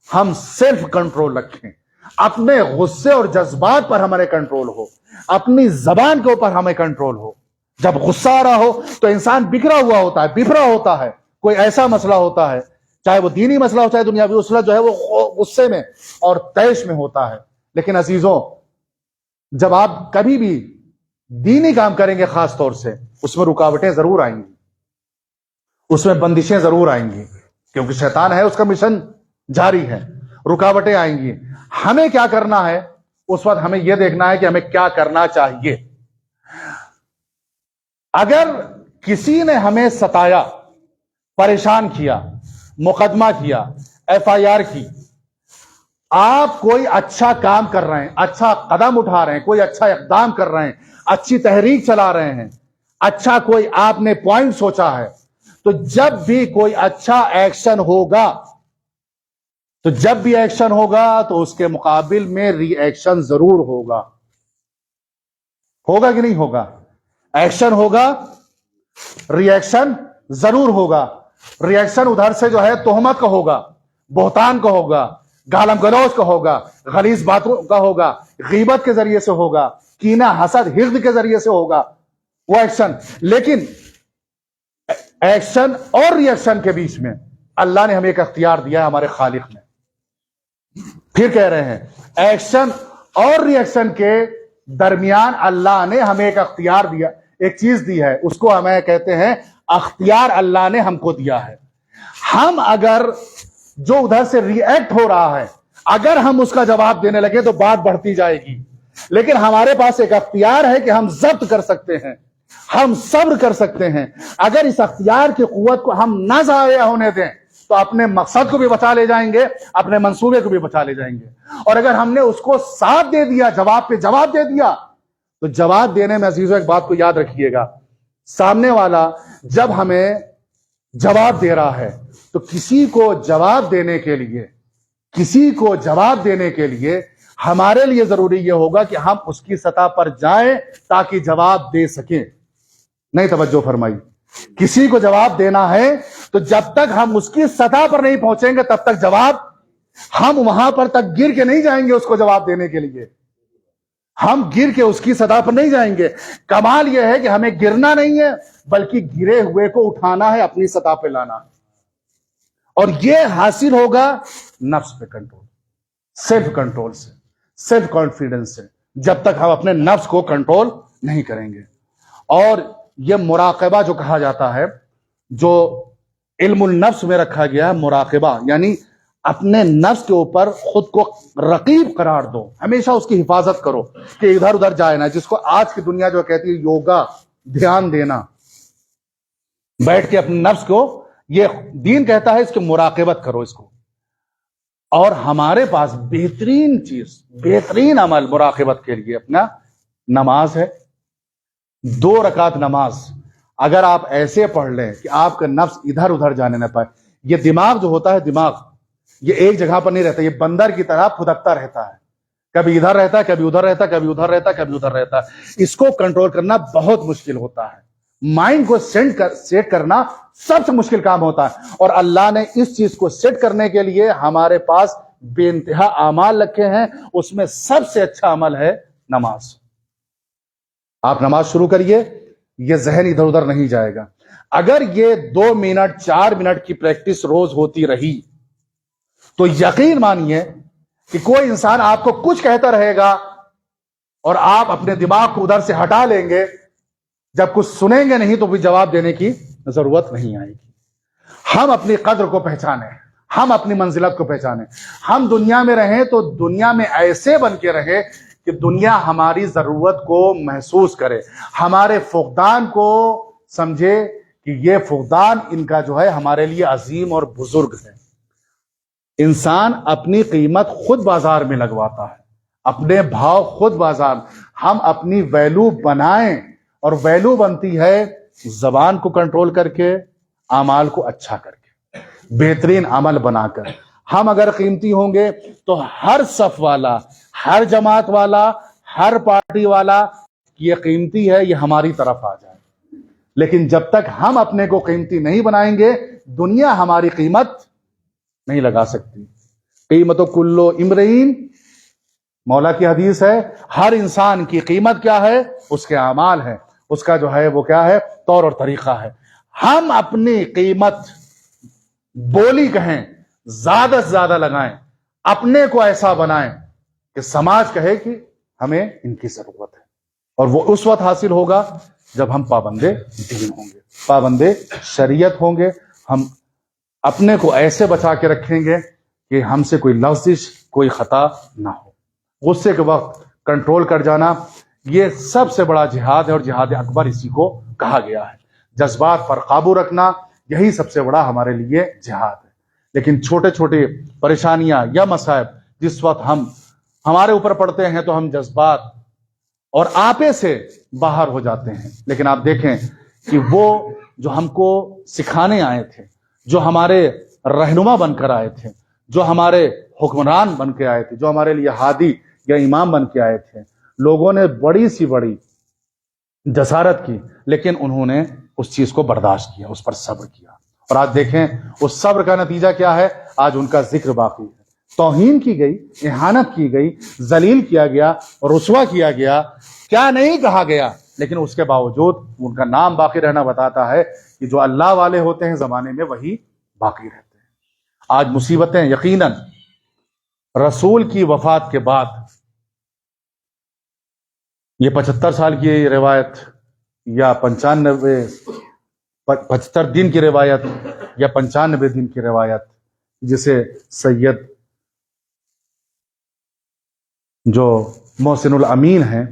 ہم سیلف کنٹرول رکھیں، اپنے غصے اور جذبات پر ہمارے کنٹرول ہو، اپنی زبان کے اوپر ہمیں کنٹرول ہو. جب غصہ آ رہا ہو تو انسان بکھرا ہوا ہوتا ہے، بفرا ہوتا ہے. کوئی ایسا مسئلہ ہوتا ہے، چاہے وہ دینی مسئلہ ہو چاہے دنیاوی مسئلہ، جو ہے وہ غصے میں اور طیش میں ہوتا ہے. لیکن عزیزوں، جب آپ کبھی بھی دینی کام کریں گے، خاص طور سے اس میں رکاوٹیں ضرور آئیں گی، اس میں بندشیں ضرور آئیں گی، کیونکہ شیطان ہے، اس کا مشن جاری ہے. رکاوٹیں آئیں گی. ہمیں کیا کرنا ہے؟ اس وقت ہمیں یہ دیکھنا ہے کہ ہمیں کیا کرنا چاہیے. اگر کسی نے ہمیں ستایا، پریشان کیا، مقدمہ کیا، FIR کی، آپ کوئی اچھا کام کر رہے ہیں، اچھا قدم اٹھا رہے ہیں، کوئی اچھا اقدام کر رہے ہیں، اچھی تحریک چلا رہے ہیں، اچھا کوئی آپ نے پوائنٹ سوچا ہے، تو جب بھی کوئی اچھا ایکشن ہوگا، تو اس کے مقابل میں ری ایکشن ضرور ہوگا. ہوگا کہ نہیں ہوگا؟ ایکشن ہوگا، ری ایکشن ضرور ہوگا. ری ایکشن ادھر سے جو ہے تہمت کا ہوگا، بہتان کا ہوگا، گالم گلوچ کا ہوگا، غلیظ باتوں کا ہوگا، غیبت کے ذریعے سے ہوگا، کینہ، حسد، حقد کے ذریعے سے ہوگا وہ ایکشن. لیکن ایکشن اور ری ایکشن کے بیچ میں اللہ نے ہمیں ایک اختیار دیا ہے، ہمارے خالق نے. پھر کہہ رہے ہیں، ایکشن اور ری ایکشن کے درمیان اللہ نے ہمیں ایک اختیار دیا، ایک چیز دی ہے، اس کو ہمیں کہتے ہیں اختیار. اللہ نے ہم کو دیا ہے. ہم اگر جو ادھر سے ری ایکٹ ہو رہا ہے، اگر ہم اس کا جواب دینے لگے تو بات بڑھتی جائے گی. لیکن ہمارے پاس ایک اختیار ہے کہ ہم ضبط کر سکتے ہیں، ہم صبر کر سکتے ہیں. اگر اس اختیار کی قوت کو ہم نہ ضائع ہونے دیں تو اپنے مقصد کو بھی بچا لے جائیں گے، اپنے منصوبے کو بھی بچا لے جائیں گے. اور اگر ہم نے اس کو ساتھ دے دیا، جواب پہ جواب دے دیا، تو جواب دینے میں عزیزوں ایک بات کو یاد رکھیے گا، سامنے والا جب ہمیں جواب دے رہا ہے تو کسی کو جواب دینے کے لیے ہمارے لیے ضروری یہ ہوگا کہ ہم اس کی سطح پر جائیں تاکہ جواب دے سکیں. نہیں توجہ فرمائی. کسی کو جواب دینا ہے تو جب تک ہم اس کی سطح پر نہیں پہنچیں گے تب تک جواب، ہم وہاں پر تک گر کے نہیں جائیں گے اس کو جواب دینے کے لیے. ہم گر کے اس کی سطح پر نہیں جائیں گے. کمال یہ ہے کہ ہمیں گرنا نہیں ہے بلکہ گرے ہوئے کو اٹھانا ہے، اپنی سطح پہ لانا ہے. اور یہ حاصل ہوگا نفس پہ کنٹرول، سیلف کنٹرول سے، سیلف کانفیڈنس سے. جب تک ہم اپنے نفس کو کنٹرول نہیں کریں گے. اور یہ مراقبہ جو کہا جاتا ہے، جو علم النفس میں رکھا گیا ہے، مراقبہ یعنی اپنے نفس کے اوپر خود کو رقیب قرار دو، ہمیشہ اس کی حفاظت کرو کہ ادھر ادھر جائے نہ. جس کو آج کی دنیا جو کہتی ہے یوگا، دھیان دینا، بیٹھ کے اپنے نفس کو، یہ دین کہتا ہے اس کی مراقبت کرو اس کو. اور ہمارے پاس بہترین چیز، بہترین عمل مراقبت کے لیے اپنا نماز ہے. 2 رکعت نماز اگر آپ ایسے پڑھ لیں کہ آپ کا نفس ادھر ادھر جانے نہ پائے. یہ دماغ جو ہوتا ہے، دماغ یہ ایک جگہ پر نہیں رہتا، یہ بندر کی طرح پھدکتا رہتا ہے. کبھی ادھر رہتا ہے، کبھی ادھر رہتا ہے، کبھی ادھر رہتا ہے، کبھی ادھر رہتا ہے. اس کو کنٹرول کرنا بہت مشکل ہوتا ہے. مائنڈ کو سیٹ کرنا سب سے مشکل کام ہوتا ہے. اور اللہ نے اس چیز کو سیٹ کرنے کے لیے ہمارے پاس بے انتہا اعمال رکھے ہیں. اس میں سب سے اچھا عمل ہے نماز. آپ نماز شروع کریے، یہ ذہن ادھر ادھر نہیں جائے گا. اگر یہ 2 منٹ 4 منٹ کی پریکٹس روز ہوتی رہی تو یقین مانیے کہ کوئی انسان آپ کو کچھ کہتا رہے گا اور آپ اپنے دماغ کو ادھر سے ہٹا لیں گے. جب کچھ سنیں گے نہیں تو بھی جواب دینے کی ضرورت نہیں آئے گی. ہم اپنی قدر کو پہچانیں، ہم اپنی منزلت کو پہچانیں. ہم دنیا میں رہیں تو دنیا میں ایسے بن کے رہے کہ دنیا ہماری ضرورت کو محسوس کرے، ہمارے فقدان کو سمجھے کہ یہ فقدان ان کا جو ہے ہمارے لیے عظیم اور بزرگ ہے. انسان اپنی قیمت خود بازار میں لگواتا ہے، اپنے بھاؤ خود بازار. ہم اپنی ویلو بنائیں، اور ویلو بنتی ہے زبان کو کنٹرول کر کے، اعمال کو اچھا کر کے، بہترین عمل بنا کر. ہم اگر قیمتی ہوں گے تو ہر صف والا، ہر جماعت والا، ہر پارٹی والا یہ قیمتی ہے، یہ ہماری طرف آ جائے. لیکن جب تک ہم اپنے کو قیمتی نہیں بنائیں گے دنیا ہماری قیمت نہیں لگا سکتی. قیمت کلو امرئین، مولا کی حدیث ہے، ہر انسان کی قیمت کیا ہے؟ اس کے اعمال ہے، اس کا جو ہے وہ کیا ہے؟ طور اور طریقہ ہے. ہم اپنی قیمت بولی کہیں زیادہ سے زیادہ لگائیں، اپنے کو ایسا بنائیں کہ سماج کہے کہ ہمیں ان کی ضرورت ہے. اور وہ اس وقت حاصل ہوگا جب ہم پابندے دین ہوں گے، پابندے شریعت ہوں گے. ہم اپنے کو ایسے بچا کے رکھیں گے کہ ہم سے کوئی لفظ، کوئی خطا نہ ہو. غصے کے وقت کنٹرول کر جانا یہ سب سے بڑا جہاد ہے، اور جہاد اکبر اسی کو کہا گیا ہے. جذبات پر قابو رکھنا یہی سب سے بڑا ہمارے لیے جہاد ہے. لیکن چھوٹے چھوٹے پریشانیاں یا مصائب جس وقت ہمارے اوپر پڑتے ہیں تو ہم جذبات اور آپے سے باہر ہو جاتے ہیں. لیکن آپ دیکھیں کہ وہ جو ہم کو سکھانے آئے تھے، جو ہمارے رہنما بن کر آئے تھے، جو ہمارے حکمران بن کے آئے تھے، جو ہمارے لیے ہادی یا امام بن کے آئے تھے، لوگوں نے بڑی سی بڑی جسارت کی، لیکن انہوں نے اس چیز کو برداشت کیا، اس پر صبر کیا. اور آج دیکھیں اس صبر کا نتیجہ کیا ہے؟ آج ان کا ذکر باقی ہے. توہین کی گئی، اہانت کی گئی، ذلیل کیا گیا، رسوا کیا گیا، کیا نہیں کہا گیا، لیکن اس کے باوجود ان کا نام باقی رہنا بتاتا ہے کہ جو اللہ والے ہوتے ہیں زمانے میں وہی باقی رہتے ہیں. آج مصیبتیں یقیناً رسول کی وفات کے بعد، یہ 75 سال کی روایت یا 75 دن کی روایت یا 95 دن کی روایت، جسے سید جو محسن الامین ہیں،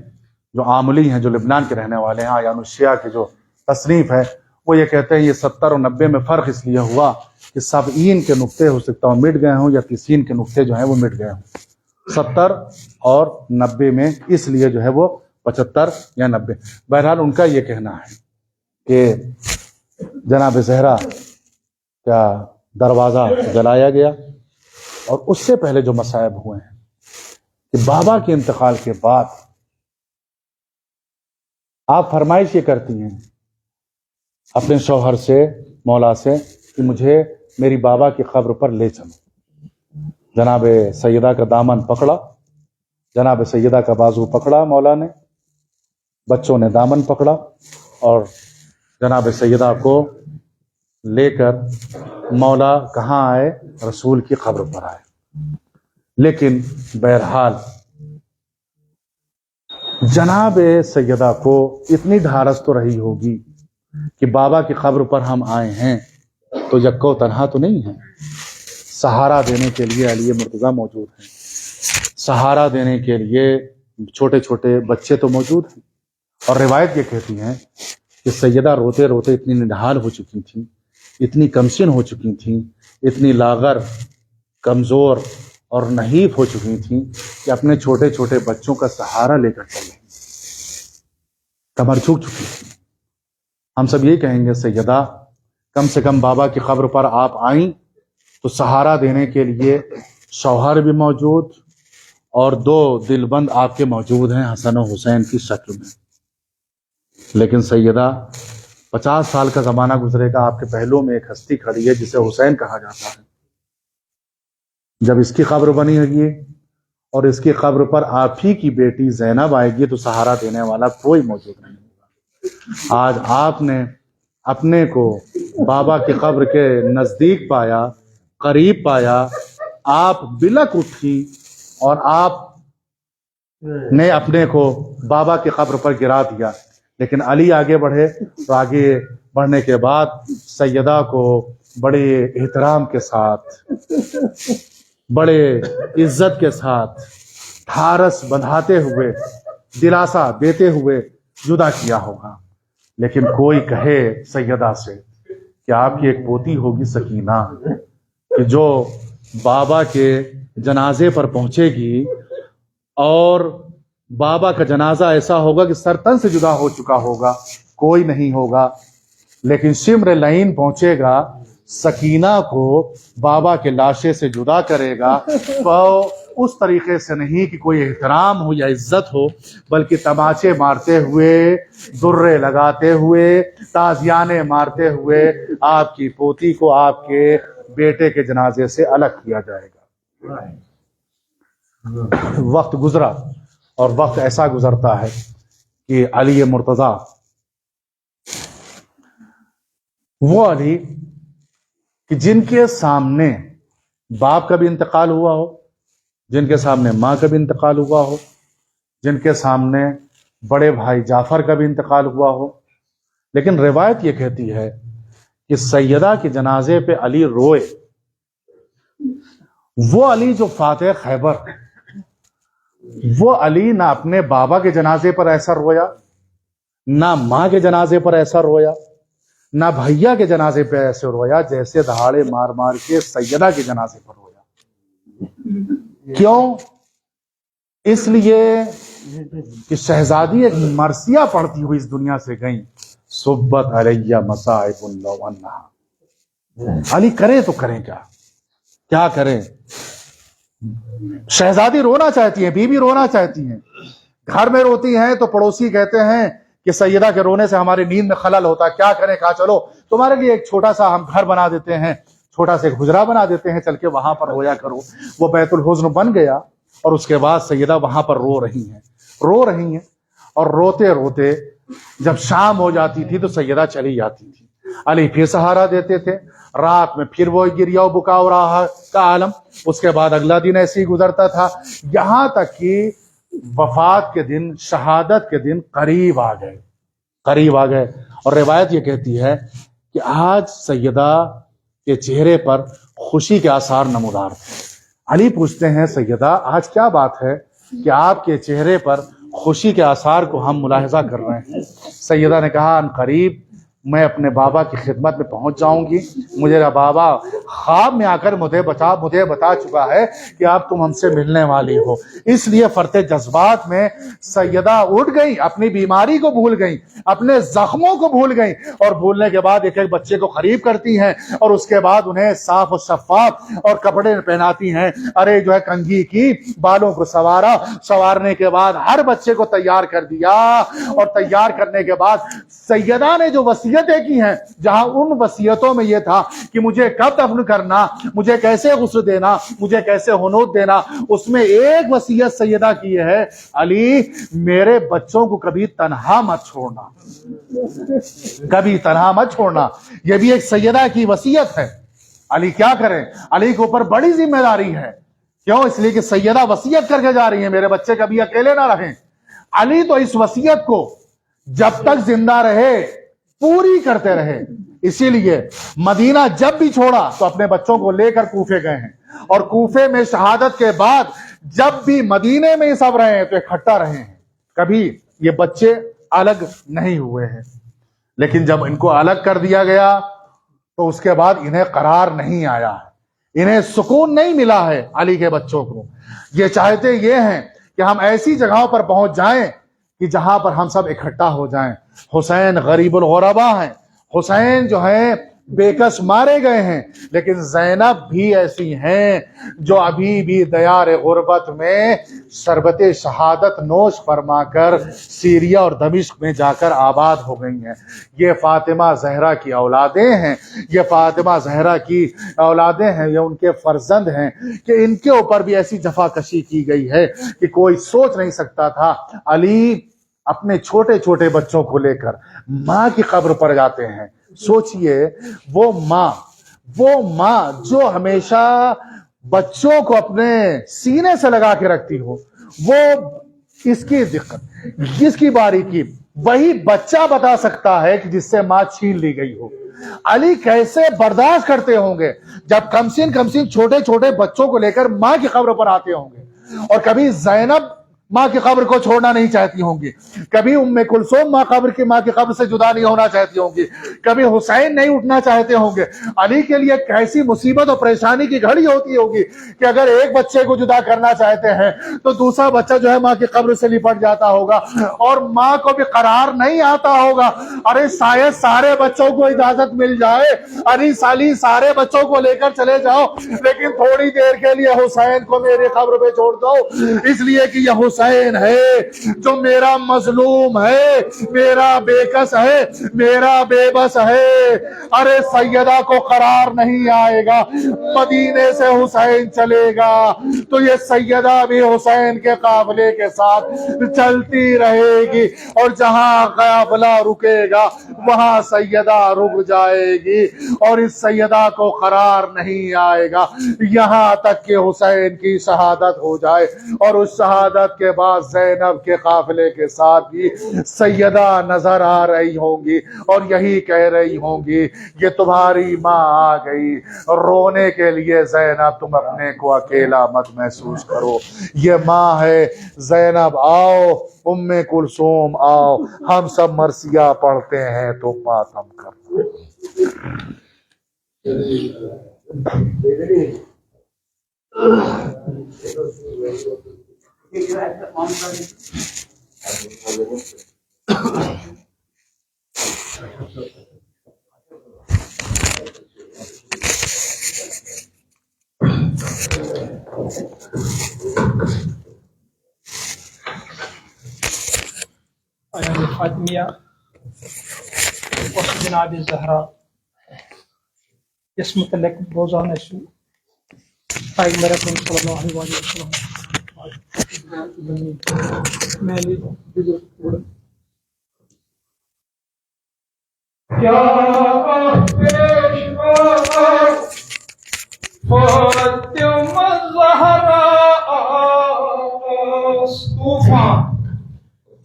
جو عاملی ہیں، جو لبنان کے رہنے والے ہیں، آیان الشیعہ کی جو تصنیف ہے، وہ یہ کہتے ہیں یہ 70 اور 90 میں فرق اس لیے ہوا کہ 70 کے نقطے ہو سکتا ہوں مٹ گئے ہوں، یا 30 کے نقطے جو ہیں وہ مٹ گئے ہوں. 70 اور 90 میں اس لیے جو ہے وہ 75 یا 90. بہرحال ان کا یہ کہنا ہے کہ جناب زہرا کا دروازہ جلایا گیا، اور اس سے پہلے جو مصائب ہوئے ہیں کہ بابا کے انتقال کے بعد آپ فرمائش یہ کرتی ہیں اپنے شوہر سے، مولا سے، کہ مجھے میری بابا کی قبر پر لے چلو۔ جناب سیدہ کا دامن پکڑا، جناب سیدہ کا بازو پکڑا مولا نے، بچوں نے دامن پکڑا اور جناب سیدہ کو لے کر مولا کہاں آئے؟ رسول کی قبر پر آئے۔ لیکن بہرحال جناب سیدہ کو اتنی ڈھارس تو رہی ہوگی کہ بابا کی قبر پر ہم آئے ہیں تو یکو تنہا تو نہیں ہے، سہارا دینے کے لیے علی مرتضیٰ موجود ہیں، سہارا دینے کے لیے چھوٹے چھوٹے بچے تو موجود ہیں۔ اور روایت یہ کہتی ہیں کہ سیدہ روتے روتے اتنی نڈھال ہو چکی تھیں، اتنی کمسن ہو چکی تھیں، اتنی لاغر، کمزور اور نحیف ہو چکی تھیں کہ اپنے چھوٹے چھوٹے بچوں کا سہارا لے کر چل رہی، کمر جھک چکی تھی۔ ہم سب یہ کہیں گے سیدہ کم سے کم بابا کی قبر پر آپ آئیں تو سہارا دینے کے لیے شوہر بھی موجود اور دو دل بند آپ کے موجود ہیں حسن و حسین کی شکل میں۔ لیکن سیدہ 50 سال کا زمانہ گزرے گا، آپ کے پہلو میں ایک ہستی کھڑی ہے جسے حسین کہا جاتا ہے۔ جب اس کی قبر بنی ہوگی اور اس کی قبر پر آپ ہی کی بیٹی زینب آئے گی تو سہارا دینے والا کوئی موجود نہیں ہوگا۔ آج آپ نے اپنے کو بابا کی قبر کے نزدیک پایا، قریب پایا، آپ بلک اٹھی اور آپ نے اپنے کو بابا کی قبر پر گرا دیا۔ لیکن علی آگے بڑھے تو آگے بڑھنے کے بعد سیدہ کو بڑے احترام کے ساتھ، بڑے عزت کے ساتھ، ڈھارس بندھاتے ہوئے، دلاسا دیتے ہوئے جدا کیا ہوگا۔ لیکن کوئی کہے سیدہ سے کہ آپ کی ایک پوتی ہوگی سکینہ کہ جو بابا کے جنازے پر پہنچے گی اور بابا کا جنازہ ایسا ہوگا کہ سر تن سے جدا ہو چکا ہوگا، کوئی نہیں ہوگا، لیکن شمر لعین پہنچے گا، سکینہ کو بابا کے لاشے سے جدا کرے گا، تو اس طریقے سے نہیں کہ کوئی احترام ہو یا عزت ہو، بلکہ تماچے مارتے ہوئے، درے لگاتے ہوئے، تازیانے مارتے ہوئے آپ کی پوتی کو آپ کے بیٹے کے جنازے سے الگ کیا جائے گا۔ وقت گزرا اور وقت ایسا گزرتا ہے کہ علی مرتضیٰ، وہ علی کہ جن کے سامنے باپ کا بھی انتقال ہوا ہو، جن کے سامنے ماں کا بھی انتقال ہوا ہو، جن کے سامنے بڑے بھائی جعفر کا بھی انتقال ہوا ہو، لیکن روایت یہ کہتی ہے کہ سیدہ کے جنازے پہ علی روئے۔ وہ علی جو فاتح خیبر، وہ علی نہ اپنے بابا کے جنازے پر ایسا رویا، نہ ماں کے جنازے پر ایسا رویا، نہ بھیا کے جنازے پہ ایسے رویا جیسے دہاڑے مار مار کے سیدہ کے جنازے پر رویا۔ کیوں؟ اس لیے کہ شہزادی ایک مرثیہ پڑھتی ہوئی اس دنیا سے گئیں، صبت علیہ مصائب لو انہا۔ علی کریں تو کریں کیا کریں؟ شہزادی رونا چاہتی ہیں، بیوی رونا چاہتی ہیں، گھر میں روتی ہیں تو پڑوسی کہتے ہیں کہ سیدہ کے رونے سے ہماری نیند میں خلل ہوتا ہے، کیا کریں؟ کہا چلو تمہارے لیے ایک چھوٹا سا ہم گھر بنا دیتے ہیں، چھوٹا سا ایک حجرہ بنا دیتے ہیں، چل کے وہاں پر رویا کرو۔ وہ بیت الحزن بن گیا اور اس کے بعد سیدہ وہاں پر رو رہی ہیں اور روتے روتے جب شام ہو جاتی تھی تو سیدہ چلی جاتی تھی، علی پھر سہارا دیتے تھے، رات میں پھر وہ گریا و بکا و راہ کا عالم، اس کے بعد اگلا دن ایسے ہی گزرتا تھا، یہاں تک کہ وفات کے دن، شہادت کے دن قریب آ گئے۔ اور روایت یہ کہتی ہے کہ آج سیدہ کے چہرے پر خوشی کے آثار نمودار تھے۔ علی پوچھتے ہیں سیدہ آج کیا بات ہے کہ آپ کے چہرے پر خوشی کے آثار کو ہم ملاحظہ کر رہے ہیں؟ سیدہ نے کہا ان قریب میں اپنے بابا کی خدمت میں پہنچ جاؤں گی. مجھے بابا خواب میں آ کر مجھے بتا چکا ہے کہ اب تم ہم سے ملنے والی ہو. اس لیے فرط جذبات میں سیدہ اٹھ گئی، اپنی بیماری کو بھول گئی، اپنے زخموں کو بھول گئی، اور بھولنے کے بعد ایک ایک بچے کو قریب کرتی ہیں اور اس کے بعد انہیں صاف و شفاف اور کپڑے پہناتی ہیں. ارے جو ہے کنگھی کی بالوں کو سوارنے کے بعد ہر بچے کو تیار کر دیا، اور تیار کرنے کے بعد سیدہ نے جو وصیتیں کی ہیں، جہاں ان وصیتوں میں یہ تھا کہ مجھے کب دفن کرنا، مجھے کیسے غسل دینا، مجھے کیسے ہنوت دینا، اس میں ایک وصیت سیدہ کی ہے، علی میرے بچوں کو کبھی تنہا مت چھوڑنا، کبھی تنہا مت چھوڑنا. یہ بھی ایک سیدہ کی وصیت ہے. علی کیا کریں، علی کے اوپر بڑی ذمہ داری ہے. کیوں؟ اس لیے کہ سیدہ وصیت کر کے جا رہی ہیں میرے بچے کبھی اکیلے نہ رہیں. علی تو اس وصیت کو جب تک زندہ رہے پوری کرتے رہے. اسی لیے مدینہ جب بھی چھوڑا تو اپنے بچوں کو لے کر کوفے گئے ہیں، اور کوفے میں شہادت کے بعد جب بھی مدینے میں سب رہے ہیں تو اکٹھا رہے ہیں. کبھی یہ بچے الگ نہیں ہوئے ہیں. لیکن جب ان کو الگ کر دیا گیا تو اس کے بعد انہیں قرار نہیں آیا ہے، انہیں سکون نہیں ملا ہے. علی کے بچوں کو یہ چاہتے یہ ہیں کہ ہم ایسی جگہوں پر پہنچ جائیں کہ جہاں پر ہم سب اکٹھا ہو جائیں. حسین غریب الغربا ہیں، حسین جو ہیں بے کس مارے گئے ہیں، لیکن زینب بھی ایسی ہیں جو ابھی بھی دیار غربت میں شربت شہادت نوش فرما کر سیریا اور دمشق میں جا کر آباد ہو گئی ہیں. یہ فاطمہ زہرا کی اولادیں ہیں، یہ فاطمہ زہرا کی اولادیں ہیں، یہ ان کے فرزند ہیں کہ ان کے اوپر بھی ایسی جفا کشی کی گئی ہے کہ کوئی سوچ نہیں سکتا تھا. علی اپنے چھوٹے چھوٹے بچوں کو لے کر ماں کی قبر پر جاتے ہیں. سوچئے وہ ماں جو ہمیشہ بچوں کو اپنے سینے سے لگا کے رکھتی ہو، وہ اس کی دقت، اس کی باریکی وہی بچہ بتا سکتا ہے کہ جس سے ماں چھین لی گئی ہو. علی کیسے برداشت کرتے ہوں گے جب کمسین چھوٹے چھوٹے بچوں کو لے کر ماں کی قبر پر آتے ہوں گے. اور کبھی زینب ماں کی قبر کو چھوڑنا نہیں چاہتی ہوں گی، کبھی ام کلثوم ماں کی قبر سے جدا نہیں ہونا چاہتی ہوں گی، کبھی حسین نہیں اٹھنا چاہتے ہوں گے. علی کے لیے کیسی مصیبت اور پریشانی کی گھڑی ہوتی ہوگی کہ اگر ایک بچے کو جدا کرنا چاہتے ہیں تو دوسرا بچہ جو ہے ماں کی قبر سے لپٹ جاتا ہوگا، اور ماں کو بھی قرار نہیں آتا ہوگا. ارے شاید سارے بچوں کو اجازت مل جائے، علی سالی سارے بچوں کو لے کر چلے جاؤ، لیکن تھوڑی دیر کے لیے حسین کو میری قبر پہ چھوڑ دو، اس لیے کہ یہ حسین ہے جو میرا مظلوم ہے، میرا بے کس ہے، میرا بے بس ہے. ارے سیدہ کو قرار نہیں آئے گا، مدینے سے حسین چلے گا تو یہ سیدہ بھی حسین کے قافلے کے ساتھ چلتی رہے گی، اور جہاں قافلہ رکے گا وہاں سیدہ رک جائے گی، اور اس سیدہ کو قرار نہیں آئے گا یہاں تک کہ حسین کی شہادت ہو جائے. اور اس شہادت کے بعد زینب کے قافلے کے ساتھ بھی سیدہ نظر آ رہی ہوں گی اور یہی کہہ رہی ہوں گی یہ تمہاری ماں آ گئی رونے کے لیے. زینب تم اپنے کو اکیلا مت محسوس کرو، یہ ماں ہے. زینب آؤ، ام کلثوم آؤ، ہم سب مرثیہ پڑھتے ہیں تو ماتم کرتے فاطمیہ اور جناب زہرا اس متعلق روزانہ پیغمبر اکرم صلی اللہ علیہ وسلم کیا فاطمہ زہرا طوفان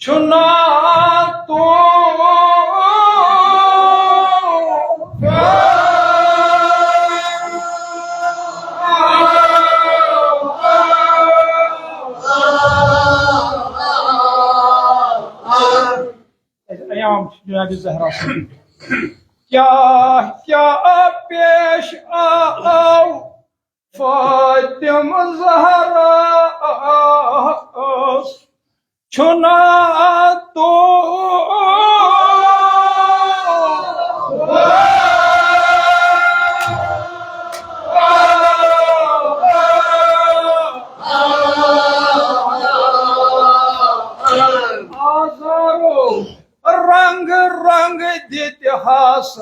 چنا تو ایام جناب زہرا کیا پیش آؤ فاطمہ زہرا چھنا تو رنگ رنگ دتہاس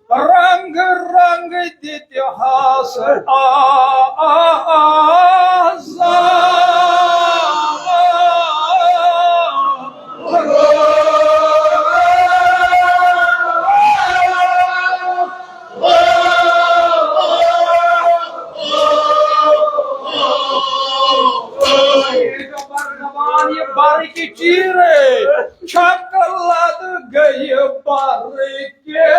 رنگ رنگ دتہاس بر کی چیرے شکل لد گئی بر کے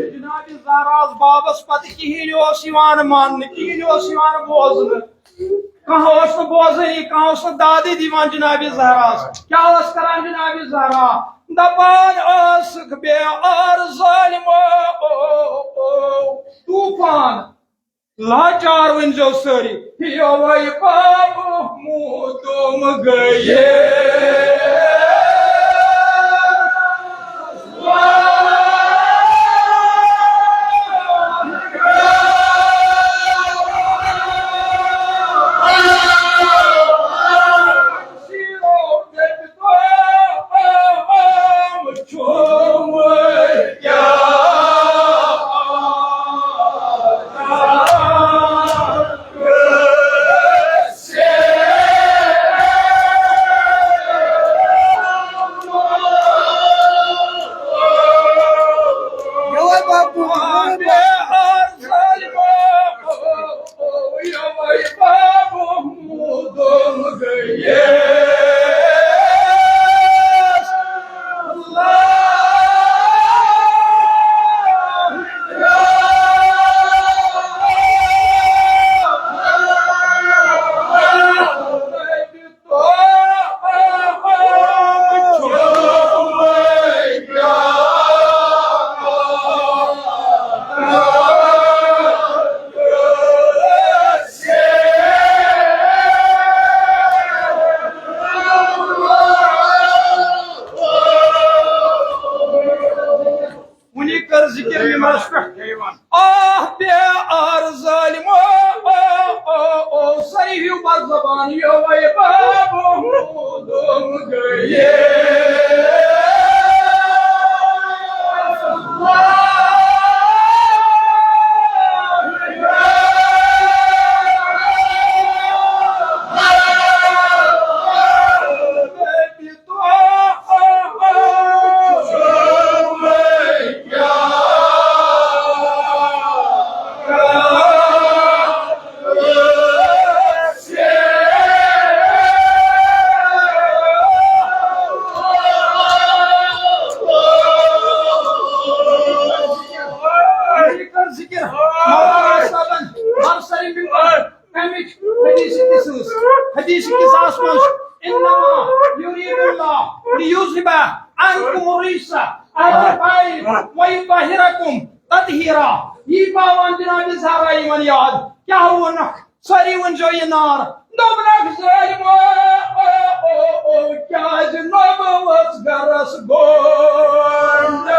جناب زہراز بابس پتہ کہین مان کہین بوزن کھانا بوزنی کھانا دادی دیوان جناب زہراز کیا کران جناب زہرا دپان بے آر ظالم طوفان لاچار ونزو سری وی باب موتم گئے حدیث قصاص من انما يريد الله ليذهب عنكم الرجس الخبائث ويطهركم تطهيرا یہ باوان جناب زہرا من یاد کیا ونک ساری ون جو یہ نار نبنک ظالم کیا جناب وس گرس گوند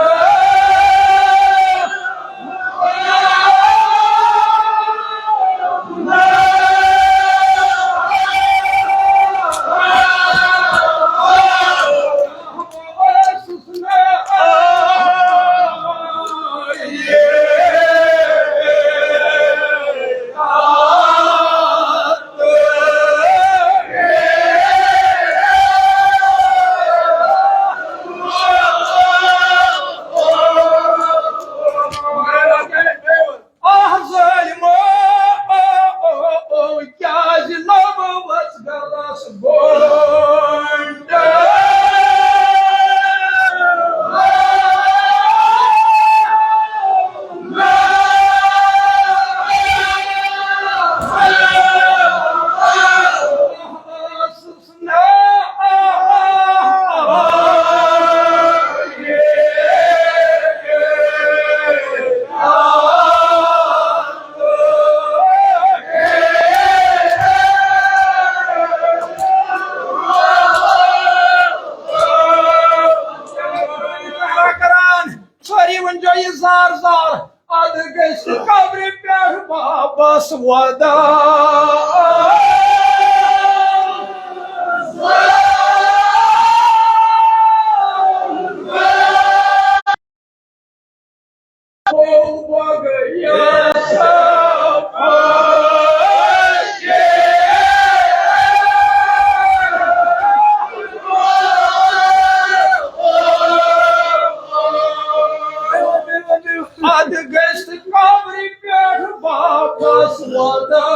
ون جو یہ زار زار اد گژھِ قبرِ پٮ۪ٹھ واپس ودا اد گژھِ قبرِ پٮ۪ٹھ واپس ودا